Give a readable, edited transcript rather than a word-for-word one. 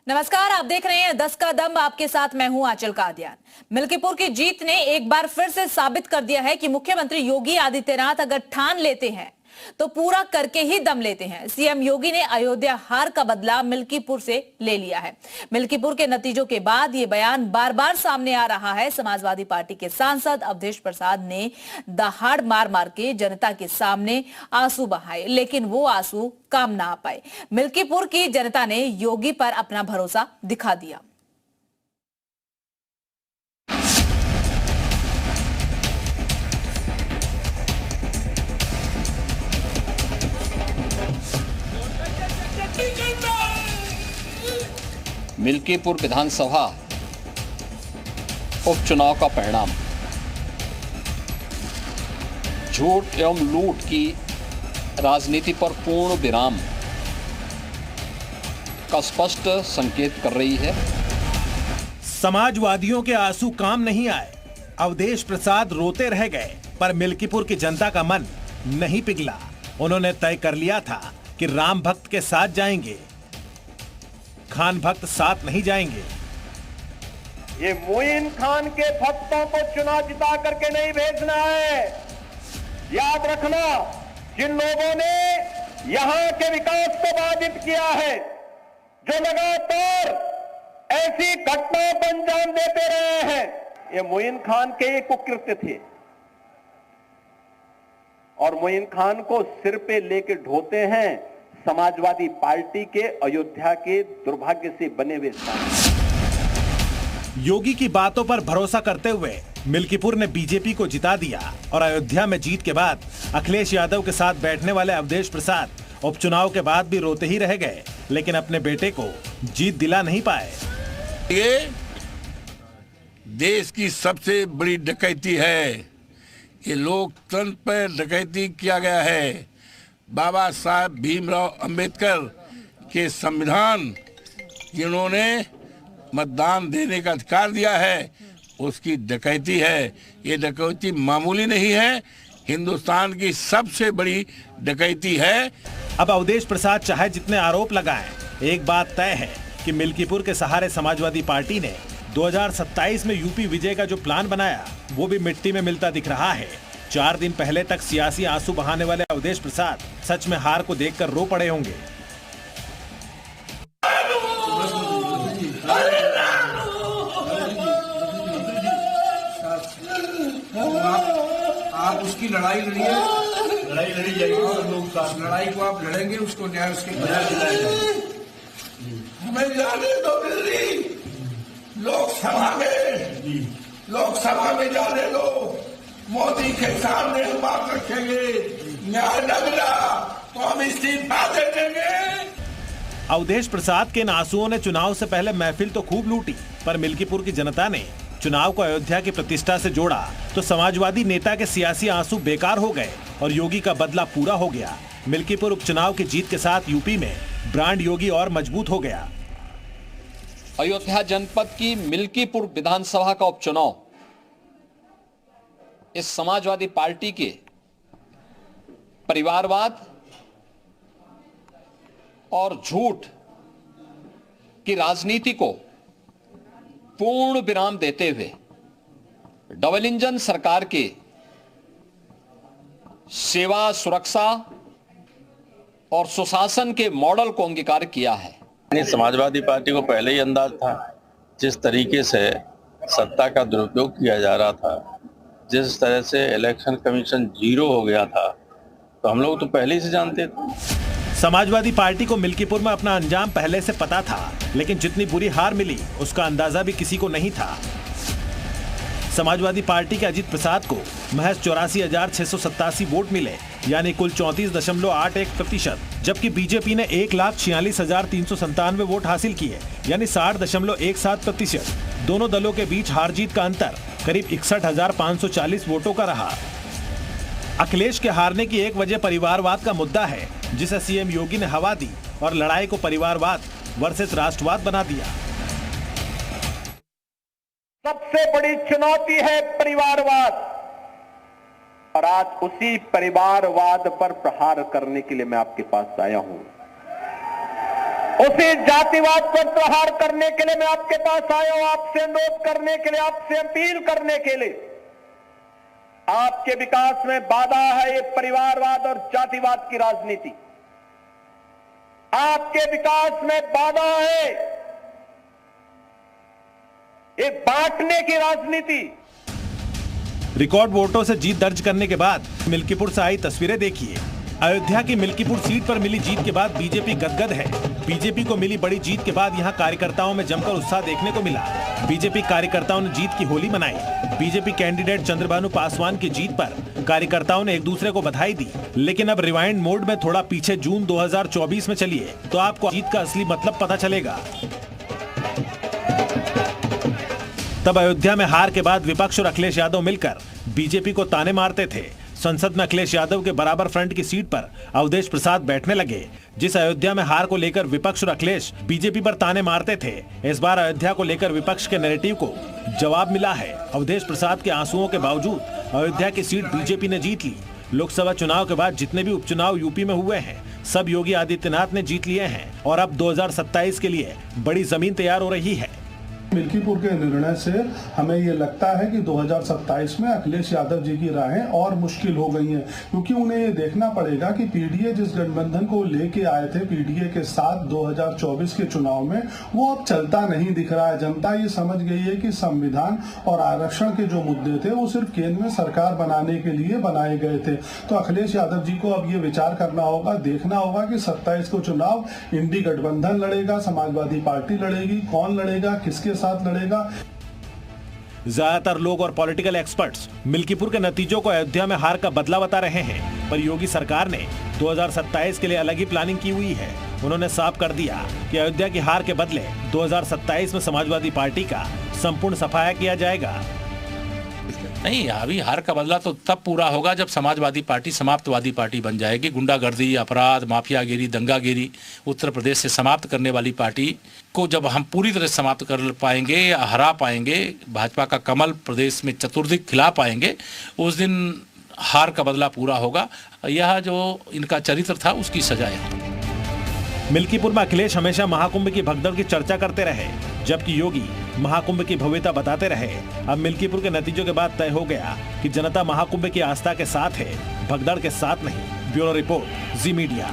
नमस्कार, आप देख रहे हैं 10 का दम। आपके साथ मैं हूं आंचल कादियान। मिल्कीपुर की जीत ने एक बार फिर से साबित कर दिया है कि मुख्यमंत्री योगी आदित्यनाथ अगर ठान लेते हैं तो पूरा करके ही दम लेते हैं। सीएम योगी ने अयोध्या हार का बदला मिल्कीपुर से ले लिया है। मिल्कीपुर के नतीजों के बाद यह बयान बार बार सामने आ रहा है। समाजवादी पार्टी के सांसद अवधेश प्रसाद ने दहाड़ मार मार के जनता के सामने आंसू बहाए, लेकिन वो आंसू काम ना आ पाए। मिल्कीपुर की जनता ने योगी पर अपना भरोसा दिखा दिया। मिल्कीपुर विधानसभा उपचुनाव का परिणाम झूठ एवं लूट की राजनीति पर पूर्ण विराम का स्पष्ट संकेत कर रही है। समाजवादियों के आंसू काम नहीं आए, अवधेश प्रसाद रोते रह गए, पर मिल्कीपुर की जनता का मन नहीं पिघला। उन्होंने तय कर लिया था कि राम भक्त के साथ जाएंगे, खान भक्त साथ नहीं जाएंगे। ये मोइन खान के भक्तों को चुनाव जिता करके नहीं भेजना है। याद रखना, जिन लोगों ने यहां के विकास को बाधित किया है, जो लगातार ऐसी घटनाओं को अंजाम देते रहे हैं, ये मोइन खान के एक कुकृत्य थे और मोइन खान को सिर पे लेके ढोते हैं समाजवादी पार्टी के अयोध्या के दुर्भाग्य से बने हुए सांसद। योगी की बातों पर भरोसा करते हुए मिल्कीपुर ने बीजेपी को जिता दिया और अयोध्या में जीत के बाद अखिलेश यादव के साथ बैठने वाले अवधेश प्रसाद उपचुनाव के बाद भी रोते ही रह गए, लेकिन अपने बेटे को जीत दिला नहीं पाए। ये देश की सबसे बड़ी डकैती है। ये लोकतंत्र पर डकैती किया गया है। बाबा साहब भीमराव अंबेडकर के संविधान जिन्होंने मतदान देने का अधिकार दिया है, उसकी डकैती है। ये डकैती मामूली नहीं है, हिंदुस्तान की सबसे बड़ी डकैती है। अब अवधेश प्रसाद चाहे जितने आरोप लगाएं, एक बात तय है कि मिल्कीपुर के सहारे समाजवादी पार्टी ने 2027 में यूपी विजय का जो प्लान बनाया वो भी मिट्टी में मिलता दिख रहा है। 4 दिन पहले तक सियासी आंसू बहाने वाले अवधेश प्रसाद सच में हार को देखकर रो पड़े होंगे। आप उसकी लड़ाई लड़िए, लड़ाई लड़ी जाएगी, लड़ाई को आप लड़ेंगे, उसको न्याय उसके न्याय दिलाएगा। हमें जाने दो दिल्ली, लोकसभा में जाने दो, मोदी के सामने हम बात रखेंगे, न्याय न मिला तो हम इस्तीफा दे देंगे। अवधेश प्रसाद के इन आंसुओं ने चुनाव से पहले महफिल तो खूब लूटी, पर मिल्कीपुर की जनता ने चुनाव को अयोध्या की प्रतिष्ठा से जोड़ा तो समाजवादी नेता के सियासी आंसू बेकार हो गए और योगी का बदला पूरा हो गया। मिल्कीपुर उपचुनाव की जीत के साथ यूपी में ब्रांड योगी और मजबूत हो गया। अयोध्या जनपद की मिल्कीपुर विधानसभा का उपचुनाव इस समाजवादी पार्टी के परिवारवाद और झूठ की राजनीति को पूर्ण विराम देते हुए डबल इंजन सरकार के सेवा, सुरक्षा और सुशासन के मॉडल को अंगीकार किया है। समाजवादी पार्टी को पहले ही अंदाज था जिस तरीके से सत्ता का दुरुपयोग किया जा रहा था, जिस तरह से इलेक्शन कमीशन जीरो हो गया था, तो हम लोग तो पहले ही से जानते थे। समाजवादी पार्टी को मिल्कीपुर में अपना अंजाम पहले से पता था, लेकिन जितनी बुरी हार मिली उसका अंदाजा भी किसी को नहीं था। समाजवादी पार्टी के अजीत प्रसाद को महज 84,687 वोट मिले, यानी कुल 34.81%, जबकि बीजेपी ने 1,46,397 वोट हासिल किए, यानी 60.17%। दोनों दलों के बीच हार जीत का अंतर करीब 61,540 वोटों का रहा। अखिलेश के हारने की एक वजह परिवारवाद का मुद्दा है, जिसे सीएम योगी ने हवा दी और लड़ाई को परिवारवाद वर्सेस राष्ट्रवाद बना दिया। सबसे बड़ी चुनौती है परिवारवाद, और आज उसी परिवारवाद पर प्रहार करने के लिए मैं आपके पास आया हूं। उसी जातिवाद पर प्रहार करने के लिए मैं आपके पास आया हूं, आपसे अनुरोध करने के लिए, आपसे अपील करने के लिए। आपके विकास में बाधा है ये परिवारवाद और जातिवाद की राजनीति। आपके विकास में बाधा है ये बांटने की राजनीति। रिकॉर्ड वोटों से जीत दर्ज करने के बाद मिल्कीपुर से आई तस्वीरें देखिए। अयोध्या की मिल्कीपुर सीट पर मिली जीत के बाद बीजेपी गदगद है। बीजेपी को मिली बड़ी जीत के बाद यहां कार्यकर्ताओं में जमकर उत्साह देखने को मिला। बीजेपी कार्यकर्ताओं ने जीत की होली मनाई। बीजेपी कैंडिडेट चंद्रभानु पासवान की जीत पर कार्यकर्ताओं ने एक दूसरे को बधाई दी। लेकिन अब रिवाइंड मोड में थोड़ा पीछे जून 2024 में चलिए तो आपको जीत का असली मतलब पता चलेगा। तब अयोध्या में हार के बाद विपक्ष और अखिलेश यादव मिलकर बीजेपी को ताने मारते थे। संसद में अखिलेश यादव के बराबर फ्रंट की सीट पर अवधेश प्रसाद बैठने लगे। जिस अयोध्या में हार को लेकर विपक्ष और अखिलेश बीजेपी पर ताने मारते थे, इस बार अयोध्या को लेकर विपक्ष के नैरेटिव को जवाब मिला है। अवधेश प्रसाद के आंसुओं के बावजूद अयोध्या की सीट बीजेपी ने जीत ली। लोकसभा चुनाव के बाद जितने भी उपचुनाव यूपी में हुए हैं, सब योगी आदित्यनाथ ने जीत लिए हैं और अब 2027 के लिए बड़ी जमीन तैयार हो रही है। मिल्कीपुर के निर्णय से हमें ये लगता है कि 2027 में अखिलेश यादव जी की राहें और मुश्किल हो गई हैं, क्योंकि उन्हें ये देखना पड़ेगा कि पीडीए जिस गठबंधन को लेके आए थे पीडीए के साथ 2024 के चुनाव में, वो अब चलता नहीं दिख रहा है। जनता ये समझ गई है कि संविधान और आरक्षण के जो मुद्दे थे वो सिर्फ केंद्र में सरकार बनाने के लिए बनाए गए थे। तो अखिलेश यादव जी को अब ये विचार करना होगा, देखना होगा कि 27 को चुनाव इंडी गठबंधन लड़ेगा, समाजवादी पार्टी लड़ेगी, कौन लड़ेगा, किसके साथ लड़ेगा। ज्यादातर लोग और पॉलिटिकल एक्सपर्ट्स मिल्कीपुर के नतीजों को अयोध्या में हार का बदला बता रहे हैं, पर योगी सरकार ने 2027 के लिए अलग ही प्लानिंग की हुई है। उन्होंने साफ कर दिया कि अयोध्या की हार के बदले 2027 में समाजवादी पार्टी का संपूर्ण सफाया किया जाएगा। नहीं, अभी हार का बदला तो तब पूरा होगा जब समाजवादी पार्टी समाप्तवादी पार्टी बन जाएगी। गुंडागर्दी, अपराध, माफियागिरी, दंगागिरी उत्तर प्रदेश से समाप्त करने वाली पार्टी को जब हम पूरी तरह समाप्त कर पाएंगे या हरा पाएंगे, भाजपा का कमल प्रदेश में चतुर्दिक खिला पाएंगे, उस दिन हार का बदला पूरा होगा। यह जो इनका चरित्र था उसकी सजा है। मिल्कीपुर में अखिलेश हमेशा महाकुंभ की भगदड़ की चर्चा करते रहे, जबकि योगी महाकुंभ की भव्यता बताते रहे। अब मिल्कीपुर के नतीजों के बाद तय हो गया कि जनता महाकुंभ की आस्था के साथ है, भगदड़ के साथ नहीं। ब्यूरो रिपोर्ट, जी मीडिया।